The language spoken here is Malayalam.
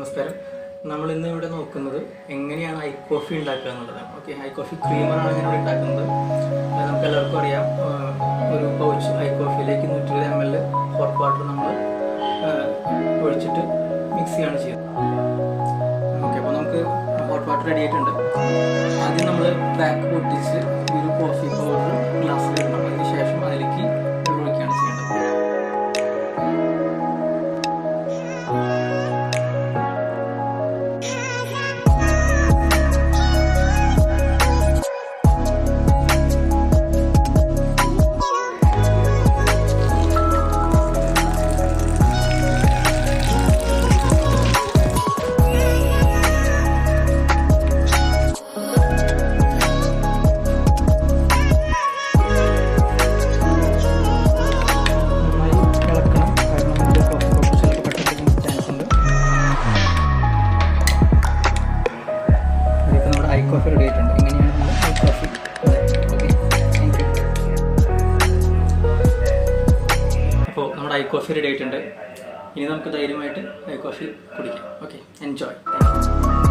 നമസ്കാരം. നമ്മൾ ഇന്ന് ഇവിടെ നോക്കുന്നത് എങ്ങനെയാണ് ഐ കോഫി ഉണ്ടാക്കുക എന്നുള്ളതാണ്. ഓക്കെ, ഐ കോഫി ക്രീമറാണ് ഞാനിവിടെ ഉണ്ടാക്കുന്നത്. നമുക്ക് എല്ലാവർക്കും അറിയാം, ഒരു പൗച്ച് ഐ കോഫിയിലേക്ക് 120 ml ഹോട്ട് വാട്ടർ നമ്മൾ ഒഴിച്ചിട്ട് മിക്സ് ചെയ്യാണ് ചെയ്യുന്നത്. ഓക്കെ, അപ്പോൾ നമുക്ക് ഹോട്ട് വാട്ടർ റെഡി ആയിട്ടുണ്ട്. ആദ്യം നമ്മൾ ക്രാക്ക് പൊട്ടിച്ച് ഒരു കോഫി പൗഡർ ഗ്ലാസ്സിലിടണം. അതിന് ശേഷം അതിലേക്ക് ഒഴിക്കുകയാണ് ചെയ്യേണ്ടത്. കോഫി റെഡി ആയിട്ടുണ്ട്. ഇങ്ങനെയാണ് നമ്മൾ I coffee. Okay, thank you. അപ്പോൾ നമ്മുടെ ഐ കോഫി റെഡി ആയിട്ടുണ്ട്. ഇനി നമുക്ക് ധൈര്യമായിട്ട് ഐ കോഫി കുടിക്കാം. Okay, enjoy. Thank you.